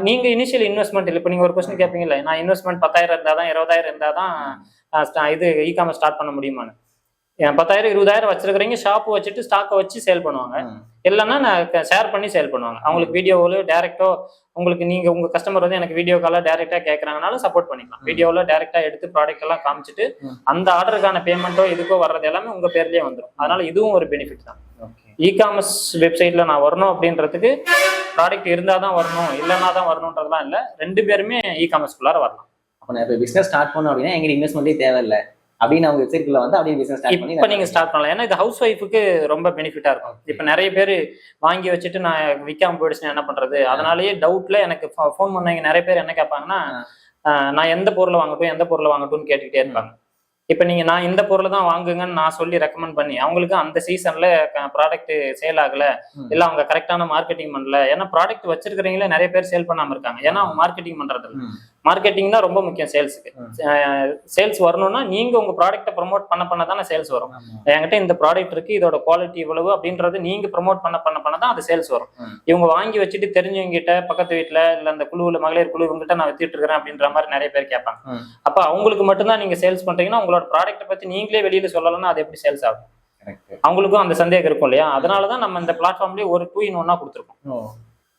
நீங்க initial investment இல்லை. இப்போ நீங்க ஒரு கொஸ்டின் கேட்பீங்கல்ல, நான் இன்வெஸ்ட்மெண்ட் 10,000 இருந்தால் தான் 20,000 இருந்தால் தான் இது இ-காமர்ஸ் ஸ்டார்ட் பண்ண முடியுமான்னு. 10,000 20,000 வச்சிருக்கிறீங்க, ஷாப் வச்சுட்டு ஸ்டாக்கை வச்சு சேல் பண்ணுவாங்க. இல்லைன்னா நான் ஷேர் பண்ணி சேல் பண்ணுவாங்க. அவங்களுக்கு வீடியோவில் டேரெக்டோ உங்களுக்கு நீங்க உங்க கஸ்டமர் வந்து எனக்கு வீடியோ காலாக டேரெக்டாக கேட்குறாங்கனாலும் சப்போர்ட் பண்ணிக்கலாம். வீடியோவில் டேரெக்டாக எடுத்து ப்ராடக்ட் எல்லாம் காமிச்சிட்டு அந்த ஆர்டருக்கான பேமெண்ட்டோ இதுக்கோ வர்றது எல்லாமே உங்க பேர்லயே வந்துடும். அதனால இதுவும் ஒரு பெனிஃபிட் தான். இ-காமர்ஸ் வெப்சைட்ல நான் வரணும் அப்படின்றதுக்கு ப்ராடக்ட் இருந்தால் தான் வரணும், இல்லைன்னா தான் வரணுன்றதுலாம் இல்லை. 2 பேருமே இ-காமர்ஸ்குள்ளார வரலாம். அப்போ நான் இப்போ பிஸ்னஸ் ஸ்டார்ட் பண்ணோம் அப்படின்னா எங்களுக்கு இன்வெஸ்ட்மெண்ட்டே தேவையில்லை அப்படின்னு அவங்க வெப்சைட்ல வந்து அப்படியே பிசினஸ் ஸ்டார்ட் பண்ணி இப்போ நீங்க ஸ்டார்ட் பண்ணலாம். ஏன்னா இது ஹவுஸ் ஒய்ஃபுக்கு ரொம்ப பெனிஃபிட்டா இருக்கும். இப்போ நிறைய பேர் வாங்கி வச்சுட்டு நான் விற்காம போயிடுச்சுன்னா என்ன பண்றது, அதனாலேயே டவுட்ல எனக்கு ஃபோன் பண்ணாங்க. நிறைய பேர் என்ன கேட்பாங்கன்னா, நான் எந்த பொருளை வாங்கட்டும்னு கேட்டுக்கிட்டே இருப்பாங்க. இப்போ நீங்க நான் இந்த பொருளை தான் வாங்குங்கன்னு நான் சொல்லி ரெக்கமெண்ட் பண்ணி அவங்களுக்கு அந்த சீசன்ல ப்ராடக்ட் சேல் ஆகல, இல்ல அவங்க கரெக்டான மார்க்கெட்டிங் பண்ணல. ஏன்னா ப்ராடக்ட் வச்சிருக்கிறீங்களே நிறைய பேர் சேல் பண்ணாம இருக்காங்க. ஏன்னா அவங்க மார்க்கெட்டிங் பண்றது இல்லை. மார்க்கெட்டிங் தான் ரொம்ப முக்கியம் சேல்ஸுக்கு. சேல்ஸ் வரணும்னா நீங்க உங்க ப்ராடக்ட்டை ப்ரமோட் பண்ண தானே சேல்ஸ் வரும். என்கிட்ட இந்த ப்ராடக்ட் இருக்கு, இதோட குவாலிட்டி இவ்வளவு அப்படின்றது நீங்க ப்ரமோட் பண்ண தான் அது சேல்ஸ் வரும். இவங்க வாங்கி வச்சுட்டு தெரிஞ்சவங்க கிட்ட, பக்கத்து வீட்டுல இல்ல அந்த குழுவுல மகளிர் குழு இவங்ககிட்ட நான் வித்துட்டு இருக்கிறேன் அப்படின்ற மாதிரி நிறைய பேர் கேட்பாங்க. அப்ப அவங்களுக்கு மட்டும்தான் நீங்க சேல்ஸ் பண்றீங்கன்னா உங்களோட ப்ராடக்ட்டை பத்தி நீங்களே வெளியில சொல்லலன்னா அது எப்படி சேல்ஸ் ஆகும்? அவங்களுக்கும் அந்த சந்தேகம் இருக்கும் இல்லையா? அதனாலதான் நம்ம இந்த பிளாட்ஃபார்ம்லயே ஒரு 2-in-1 கொடுத்துருக்கோம்.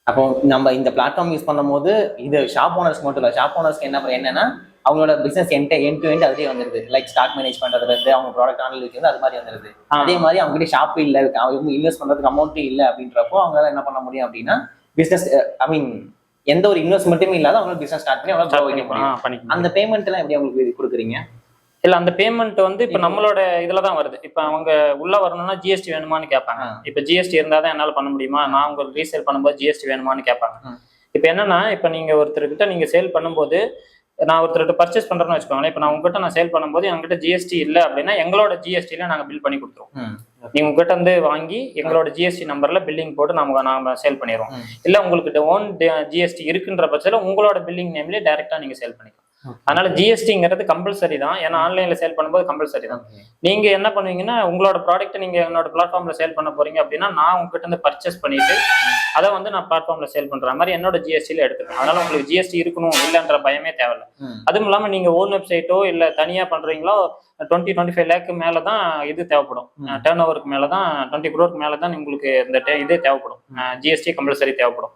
அப்போ நம்ம இந்த பிளாட்ஃபார்ம் யூஸ் பண்ணும் போது இது ஷாப் ஓனர்ஸ் மட்டும் இல்லை, ஷாப் ஓனர்ஸ்க்கு என்னன்னா அவங்களோட பிசினஸ் எண்ட் டு எண்ட் அதுலேயே வந்துருது. லைக் ஸ்டாக் மேனேஜ் பண்றதுல இருந்து அவங்க ப்ராடக்ட் ஆனல் வைக்கிறது அது மாதிரி வந்துருது. அதே மாதிரி அவங்ககிட்ட ஷாப் இல்லை, அவங்க இன்வெஸ்ட் பண்றதுக்கு அமௌண்ட் இல்லை அப்படின்றப்போ அவங்களால என்ன பண்ண முடியும் அப்படின்னா பிசினஸ் எந்த ஒரு இன்வெஸ்ட்மெண்ட்டுமே இல்லாத அவங்க பிசினஸ் ஸ்டார்ட் பண்ணி அவங்க அந்த பேமெண்ட் எல்லாம் எப்படி அவங்களுக்கு கொடுக்குறீங்க? இல்ல அந்த பேமெண்ட் வந்து இப்ப நம்மளோட இதுலதான் வருது. இப்ப அவங்க உள்ள வரணும்னா ஜிஎஸ்டி வேணுமான்னு கேட்பாங்க. இப்ப ஜிஎஸ்டி இருந்தாதான் என்னால பண்ண முடியுமா, நான் உங்களுக்கு ரீசேல் பண்ணும்போது ஜிஎஸ்டி வேணுமான்னு கேட்பாங்க. இப்ப என்னன்னா, இப்ப நீங்க ஒருத்தர்கிட்ட நீங்க சேல் பண்ணும்போது, நான் ஒருத்தர்கிட்ட பர்ச்சேஸ் பண்றேன்னு வச்சுக்கோங்களேன். இப்ப நான் உங்ககிட்ட நான் சேல் பண்ணும்போது எங்ககிட்ட ஜிஎஸ்டி இல்லை அப்படின்னா எங்களோட ஜிஎஸ்டில நாங்க பில் பண்ணி கொடுத்துருவோம். நீங்க உங்ககிட்ட வந்து வாங்கி எங்களோட ஜிஎஸ்டி நம்பர்ல பில்லிங் போட்டு நாம சேல் பண்ணிடுவோம். இல்ல உங்களுக்கு ஓன் ஜிஎஸ்டி இருக்குன்ற பட்சத்துல உங்களோட பில்லிங் நேம்லயே டைரக்டா நீங்க சேல் பண்ணிக்கலாம். அதனால ஜிஎஸ்டிங்கிறது கம்பல்சரி தான். ஏன்னா ஆன்லைன்ல சேல் பண்ணும்போது கம்பல்சரி தான். நீங்க என்ன பண்ணுவீங்கன்னா, உங்களோட ப்ராடக்ட் நீங்க என்னோட பிளாட்ஃபார்ம்ல சேல் பண்ண போறீங்க அப்படின்னா நான் உங்ககிட்ட இருந்து பர்ச்சேஸ் பண்ணிட்டு அதை வந்து நான் பிளாட்ஃபார்ம்ல சேல் பண்ற மாதிரி என்னோட ஜிஎஸ்டில எடுத்துக்கேன். அதனால உங்களுக்கு ஜிஎஸ்டி இருக்கணும் இல்லைன்ற பயமே தேவையில்லை. அதுவும் இல்லாம நீங்க ஓன் வெப்சைட்டோ இல்ல தனியா பண்றீங்களோ 20-25 லேக்கு மேலதான் இது தேவைப்படும். டர்ன் ஓவருக்கு மேலதான் 20 crore மேலதான் உங்களுக்கு இந்த இது தேவைப்படும். ஜிஎஸ்டி கம்பல்சரி தேவைப்படும்.